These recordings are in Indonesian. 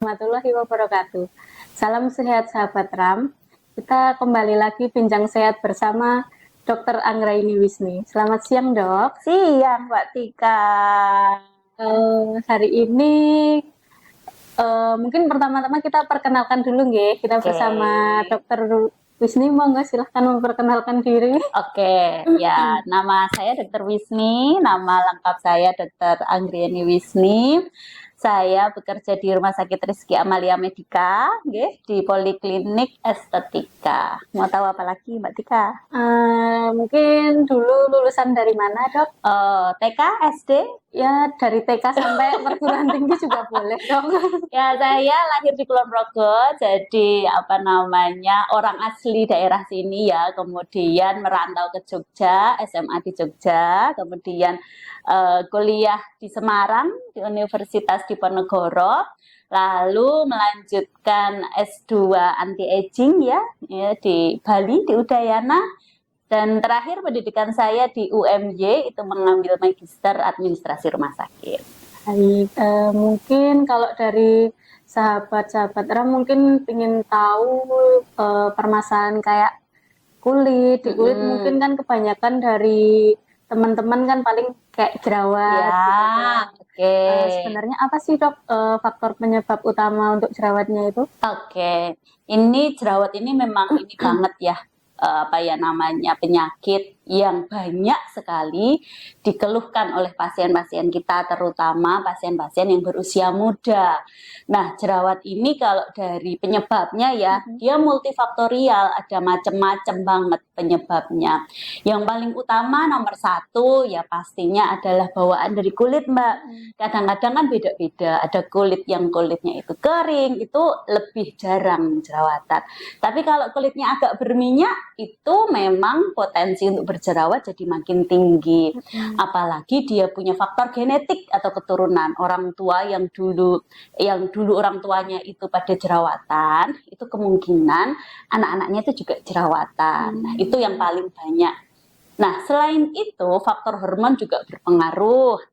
warahmatullahi wabarakatuh. Salam sehat sahabat RAM. Kita kembali lagi bincang sehat bersama Dr. Anggraini Wisni. Selamat siang, Dok. Siang, Mbak Tika. Hari ini mungkin pertama-tama kita perkenalkan dulu nggih. Kita bersama Dr. Wisni, monggo silahkan memperkenalkan diri. Ya, nama saya Dr. Wisni, nama lengkap saya Dr. Anggraini Wisni. Saya bekerja di Rumah Sakit Rizky Amalia Medika, di Poliklinik Estetika. Mau tahu apa lagi, Mbak Tika? Mungkin dulu lulusan dari mana, Dok? TK, SD? Ya, dari TK sampai perguruan tinggi juga boleh, Dok. Ya, saya lahir di Kulon Progo, jadi orang asli daerah sini ya. Kemudian merantau ke Jogja, SMA di Jogja, kemudian kuliah di Semarang, di Universitas Diponegoro, lalu melanjutkan S2 anti-aging ya di Bali, di Udayana. Dan terakhir pendidikan saya di UMY itu mengambil magister administrasi rumah sakit. Baik, mungkin kalau dari sahabat-sahabat RAM mungkin ingin tahu permasalahan kayak kulit, di kulit mungkin kan kebanyakan dari teman-teman kan paling kayak jerawat. Ya, gitu. Sebenarnya apa sih, Dok, faktor penyebab utama untuk jerawatnya itu? Ini jerawat ini memang ini banget ya. Penyakit yang banyak sekali dikeluhkan oleh pasien-pasien kita, terutama pasien-pasien yang berusia muda. Nah, jerawat ini kalau dari penyebabnya ya, dia multifaktorial, ada macam-macam banget penyebabnya. Yang paling utama nomor satu ya pastinya adalah bawaan dari kulit, Mbak. Kadang-kadang kan beda-beda, ada kulit yang kulitnya itu kering, itu lebih jarang jerawatan. Tapi kalau kulitnya agak berminyak, itu memang potensi untuk berjerawat jadi makin tinggi. Apalagi dia punya faktor genetik atau keturunan. Orang tua yang dulu orang tuanya itu pada jerawatan, itu kemungkinan anak-anaknya itu juga jerawatan. Nah, itu yang paling banyak. Nah, selain itu faktor hormon juga berpengaruh.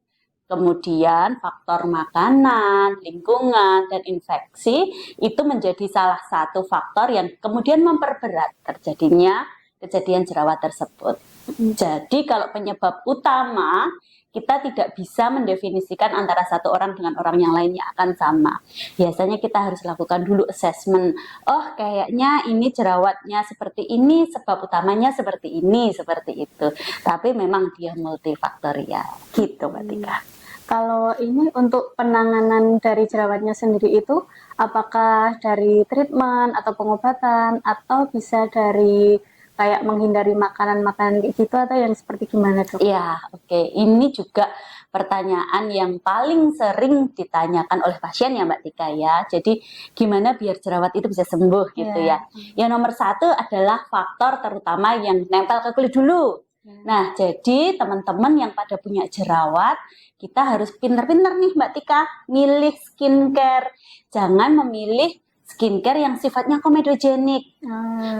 Kemudian faktor makanan, lingkungan, dan infeksi itu menjadi salah satu faktor yang kemudian memperberat terjadinya kejadian jerawat tersebut. Jadi kalau penyebab utama, kita tidak bisa mendefinisikan antara satu orang dengan orang yang lainnya akan sama. Biasanya kita harus lakukan dulu assessment. Oh, kayaknya ini jerawatnya seperti ini, sebab utamanya seperti ini, seperti itu. Tapi memang dia multifaktorial. Gitu, Mbak Tika. Kalau ini untuk penanganan dari jerawatnya sendiri itu, apakah dari treatment atau pengobatan, atau bisa dari kayak menghindari makanan-makanan kayak gitu, atau yang seperti gimana, Dok? Ya, ini juga pertanyaan yang paling sering ditanyakan oleh pasien ya, Mbak Tika ya. Jadi gimana biar jerawat itu bisa sembuh gitu ya. Yang nomor satu adalah faktor terutama yang nempel ke kulit dulu. Nah, jadi teman-teman yang pada punya jerawat, kita harus pinter-pinter nih Mbak Tika, milih skincare. Jangan memilih skincare yang sifatnya komedogenik.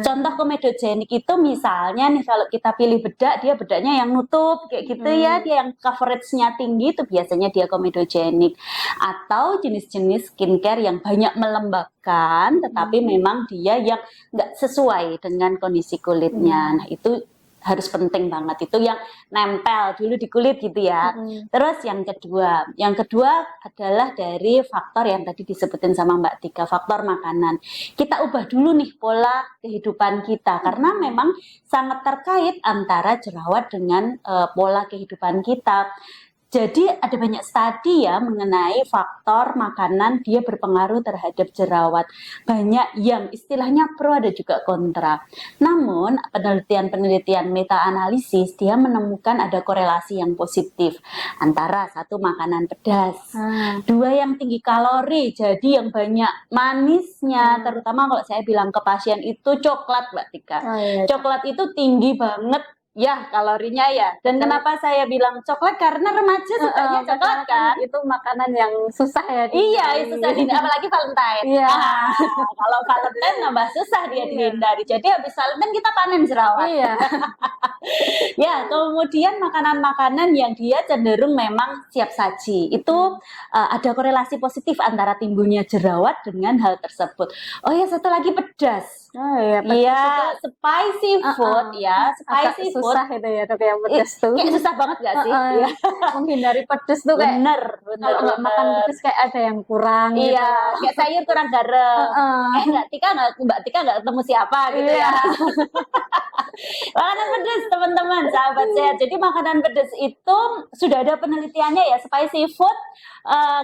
Contoh komedogenik itu misalnya nih kalau kita pilih bedak, dia bedaknya yang nutup kayak gitu ya, dia yang coveragenya tinggi, itu biasanya dia komedogenik. Atau jenis-jenis skincare yang banyak melembabkan, tetapi memang dia yang nggak sesuai dengan kondisi kulitnya. Nah, itu harus penting banget, itu yang nempel dulu di kulit gitu ya. Terus yang kedua adalah dari faktor yang tadi disebutin sama Mbak Tika, faktor makanan. Kita ubah dulu nih pola kehidupan kita, karena memang sangat terkait antara jerawat dengan pola kehidupan kita. Jadi ada banyak studi ya mengenai faktor makanan dia berpengaruh terhadap jerawat. Banyak yang istilahnya pro, ada juga kontra. Namun penelitian meta-analisis dia menemukan ada korelasi yang positif antara satu makanan pedas, dua yang tinggi kalori, jadi yang banyak manisnya. Terutama kalau saya bilang ke pasien itu coklat, Mbak Tika. Coklat itu tinggi banget ya kalorinya ya. Dan kenapa saya bilang coklat? Karena remaja sukanya coklat kan. Itu makanan yang susah ya. Iya, susah dihindari, apalagi Valentine. Kalau Valentine nambah susah dia dihindari. Jadi habis Valentine kita panen jerawat. Ya, kemudian makanan-makanan yang dia cenderung memang siap saji. Itu ada korelasi positif antara timbulnya jerawat dengan hal tersebut. Oh ya, satu lagi pedas. Oh iya, pedas Iya, itu spicy food ya, agak spicy food. susah itu ya dok yang pedas tuh. Kayak susah banget gak sih? Iya, Menghindari pedas tuh kayak bener, bener, kalau nggak makan bener. pedas kayak ada yang kurang gitu. Iya, kayak sayur kurang garam. Heeh. Mbak Tika nggak ketemu siapa gitu Iya. ya. Makanan pedas teman-teman, sahabat sehat. Jadi makanan pedas itu sudah ada penelitiannya ya, spicy food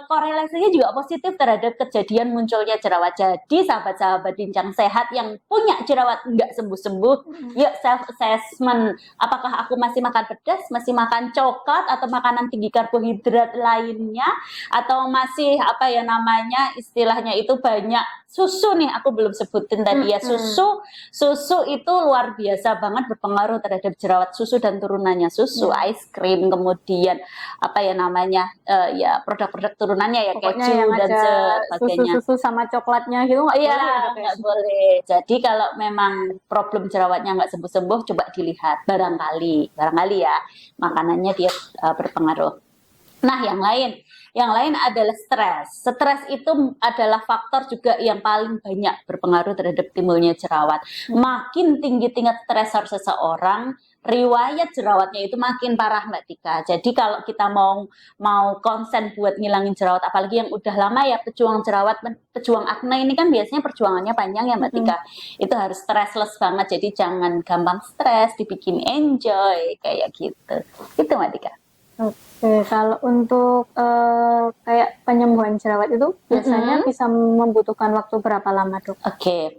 korelasinya juga positif terhadap kejadian munculnya jerawat. Jadi sahabat-sahabat bincang sehat yang punya jerawat nggak sembuh-sembuh, yuk self assessment. Apakah aku masih makan pedas, masih makan coklat atau makanan tinggi karbohidrat lainnya, atau masih apa ya namanya istilahnya itu banyak susu nih, aku belum sebutin tadi ya, susu itu luar biasa banget berpengaruh terhadap jerawat, susu dan turunannya, susu, ice cream, kemudian apa ya namanya ya produk-produk turunannya ya, Pokoknya keju yang dan ada sebagainya. susu-susu sama coklatnya gitu nggak Iya, boleh ya dok ya? nggak boleh. Jadi kalau memang problem jerawatnya nggak sembuh-sembuh, coba dilihat barangkali ya makanannya dia berpengaruh. Nah, yang lain adalah stres. Stres itu adalah faktor juga yang paling banyak berpengaruh terhadap timbulnya jerawat. Makin tinggi tingkat stresor seseorang, riwayat jerawatnya itu makin parah Mbak Tika. Jadi kalau kita mau konsen buat ngilangin jerawat, apalagi yang udah lama ya pejuang jerawat, pejuang akne ini kan biasanya perjuangannya panjang ya Mbak Tika. Itu harus stressless banget. Jadi jangan gampang stres, dibikin enjoy kayak gitu. Itu Mbak Tika. Oke, kalau untuk kayak penyembuhan jerawat itu biasanya bisa membutuhkan waktu berapa lama dok? Oke.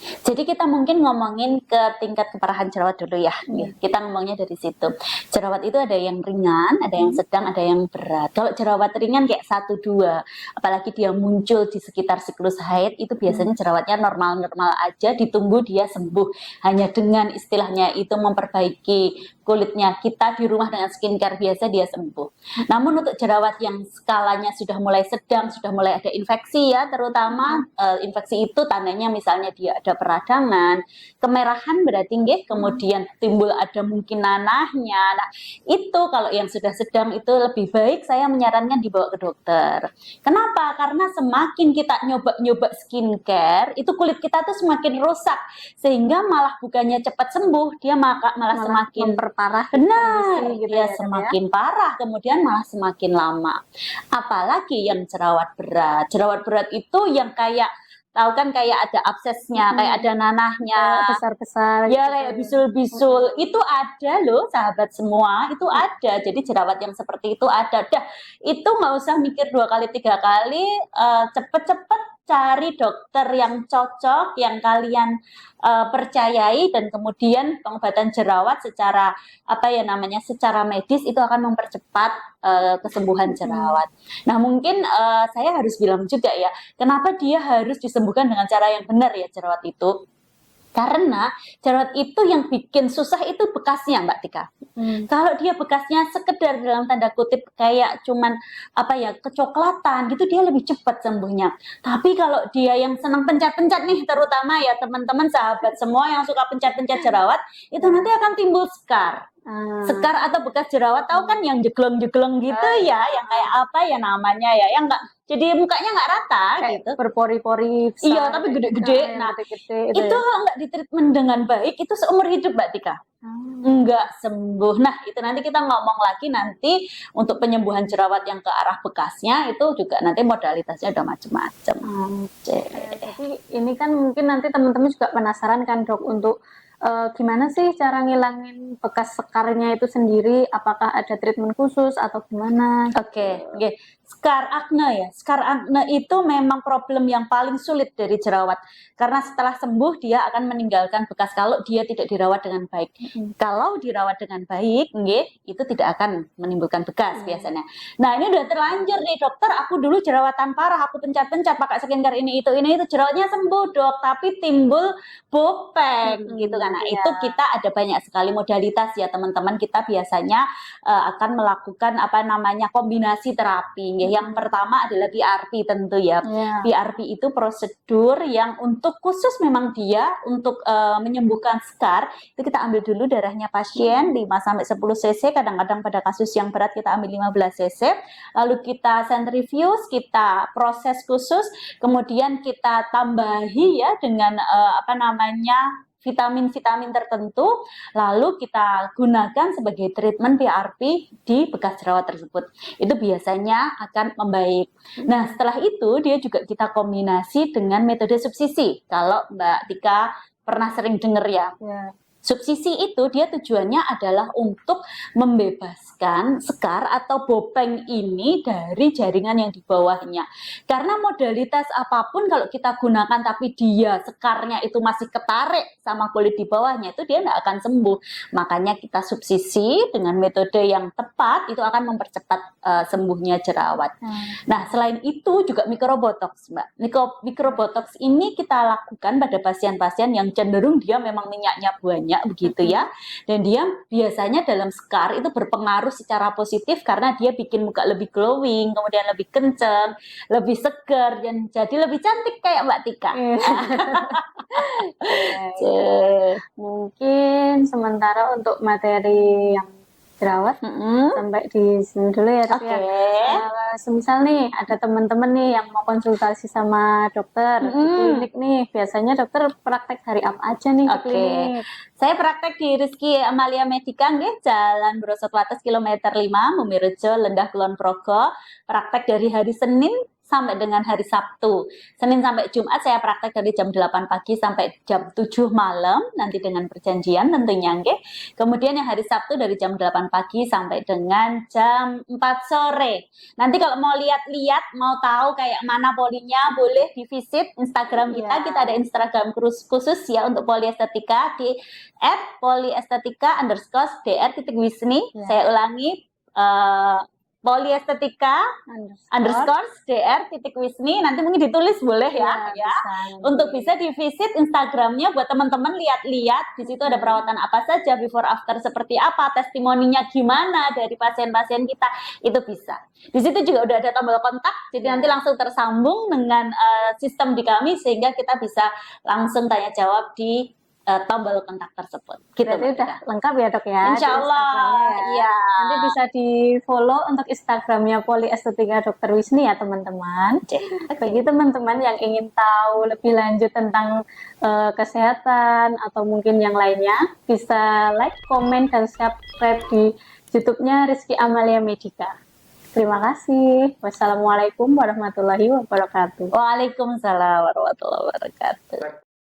Jadi kita mungkin ngomongin ke tingkat keparahan jerawat dulu ya. Kita ngomongnya dari situ. Jerawat itu ada yang ringan, ada yang sedang, ada yang berat. Kalau jerawat ringan kayak 1-2, apalagi dia muncul di sekitar siklus haid, itu biasanya jerawatnya normal-normal aja, ditunggu dia sembuh. Hanya dengan istilahnya itu memperbaiki kulitnya kita di rumah dengan skincare biasa, dia sembuh. Namun untuk jerawat yang skalanya sudah mulai sedang, sudah mulai ada infeksi ya, terutama infeksi itu tandanya misalnya dia ada peradangan, kemerahan berarti nggih, kemudian timbul ada mungkin nanahnya. Nah, itu kalau yang sudah sedang itu lebih baik saya menyarankan dibawa ke dokter. Kenapa? Karena semakin kita nyoba-nyoba skincare, itu kulit kita tuh semakin rusak, sehingga malah bukannya cepat sembuh, dia malah semakin memperparah benar, gitu ya ya, semakin parah, kemudian malah semakin lama. Apalagi yang jerawat berat. Jerawat berat itu yang kayak tahu kan kayak ada absesnya, kayak ada nanahnya, besar-besar ya gitu. kayak bisul-bisul. Itu ada loh sahabat semua, itu ada. Jadi jerawat yang seperti itu ada. Dah, itu nggak usah mikir 2 kali 3 kali, cepet-cepet cari dokter yang cocok, yang kalian percayai, dan kemudian pengobatan jerawat secara apa ya namanya, secara medis itu akan mempercepat kesembuhan jerawat. Nah mungkin saya harus bilang juga ya, kenapa dia harus disembuhkan dengan cara yang benar ya jerawat itu? Karena jerawat itu yang bikin susah itu bekasnya Mbak Tika. Kalau dia bekasnya sekedar dalam tanda kutip kayak cuman apa ya kecoklatan gitu, dia lebih cepat sembuhnya. Tapi kalau dia yang senang pencet-pencet nih, terutama ya teman-teman sahabat semua yang suka pencet-pencet jerawat, itu nanti akan timbul scar. Sekar atau bekas jerawat, tahu kan yang jeglong-jeglong gitu ya, yang kayak apa ya namanya ya, yang enggak jadi mukanya nggak rata kayak gitu, berpori-pori besar, iya tapi gede-gede. Nah gede-gede, itu kalau nggak ditreatment dengan baik itu seumur hidup Mbak Tika nggak sembuh. Nah itu nanti kita ngomong lagi nanti untuk penyembuhan jerawat yang ke arah bekasnya, itu juga nanti modalitasnya ada macam-macam. Jadi ini kan mungkin nanti teman-teman juga penasaran kan dok, untuk gimana sih cara ngilangin bekas sekarnya itu sendiri, apakah ada treatment khusus atau gimana? Oke. Scar acne ya. Scar acne itu memang problem yang paling sulit dari jerawat. Karena setelah sembuh dia akan meninggalkan bekas kalau dia tidak dirawat dengan baik. Kalau dirawat dengan baik, itu tidak akan menimbulkan bekas biasanya. Nah ini udah terlanjur nih dokter, aku dulu jerawatan parah, aku pencet-pencet pakai skincare ini itu jerawatnya sembuh dok, tapi timbul bopeng gitu kan. Nah itu kita ada banyak sekali modalitas ya teman-teman. Kita biasanya akan melakukan apa namanya kombinasi terapi. nggih. Yang pertama adalah PRP tentu ya. Iya. PRP itu prosedur yang untuk khusus memang dia untuk menyembuhkan skar. Itu kita ambil dulu darahnya pasien 5 sampai 10 cc, kadang-kadang pada kasus yang berat kita ambil 15 cc. Lalu kita centrifuge, kita proses khusus, kemudian kita tambahi ya dengan vitamin-vitamin tertentu, lalu kita gunakan sebagai treatment PRP di bekas jerawat tersebut. Itu biasanya akan membaik. Nah, setelah itu dia juga kita kombinasi dengan metode subsisi. Kalau Mbak Tika pernah sering dengar ya. Ya. Subsisi itu dia tujuannya adalah untuk membebaskan skar atau bopeng ini dari jaringan yang di bawahnya. Karena modalitas apapun kalau kita gunakan tapi dia sekarnya itu masih ketarik sama kulit di bawahnya, itu dia tidak akan sembuh. Makanya kita subsisi dengan metode yang tepat, itu akan mempercepat sembuhnya jerawat. Nah, selain itu juga microbotox, Mbak. Microbotox ini kita lakukan pada pasien-pasien yang cenderung dia memang minyaknya banyak begitu ya, dan dia biasanya dalam skar itu berpengaruh secara positif karena dia bikin muka lebih glowing, kemudian lebih kenceng, lebih seger, dan jadi lebih cantik kayak Mbak Tika. Mungkin sementara untuk materi yang jerawat sampai di sini dulu ya. Tapi semisal nih ada teman-teman nih yang mau konsultasi sama dokter di klinik nih, biasanya dokter praktek hari apa aja nih di klinik? Saya praktek di Rizky Amalia Medica nggih, Jalan Brosot Wates kilometer 5, Mumirejo, Lendah Kulon Progo. Praktek dari hari Senin sampai dengan hari Sabtu. Senin sampai Jumat saya praktek dari jam 8 pagi sampai jam 7 malam, nanti dengan perjanjian tentunya nggih. Kemudian yang hari Sabtu dari jam 8 pagi sampai dengan jam 4 sore. Nanti kalau mau lihat-lihat, mau tahu kayak mana polinya, boleh divisit Instagram kita. Kita ada Instagram khusus ya untuk poliestetika di @poliestetika_dr.wisni. Saya ulangi, poliestetika _dr.wisni, nanti mungkin ditulis boleh ya. Untuk bisa divisit Instagramnya buat teman-teman lihat-lihat, di situ ada perawatan apa saja, before after seperti apa, testimoninya gimana dari pasien-pasien kita, itu bisa. Di situ juga udah ada tombol kontak, jadi nanti langsung tersambung dengan sistem di kami sehingga kita bisa langsung tanya jawab di tombol kontak tersebut. Gitu. Berarti udah lengkap ya dok ya? Insya Allah. Ya. Nanti bisa di follow untuk Instagramnya Poliestetika Dr. Wisni ya teman-teman. Bagi teman-teman yang ingin tahu lebih lanjut tentang kesehatan atau mungkin yang lainnya, bisa like, komen, dan subscribe di YouTube-nya Rizky Amalia Medica. Terima kasih. Wassalamualaikum warahmatullahi wabarakatuh. Waalaikumsalam warahmatullahi wabarakatuh.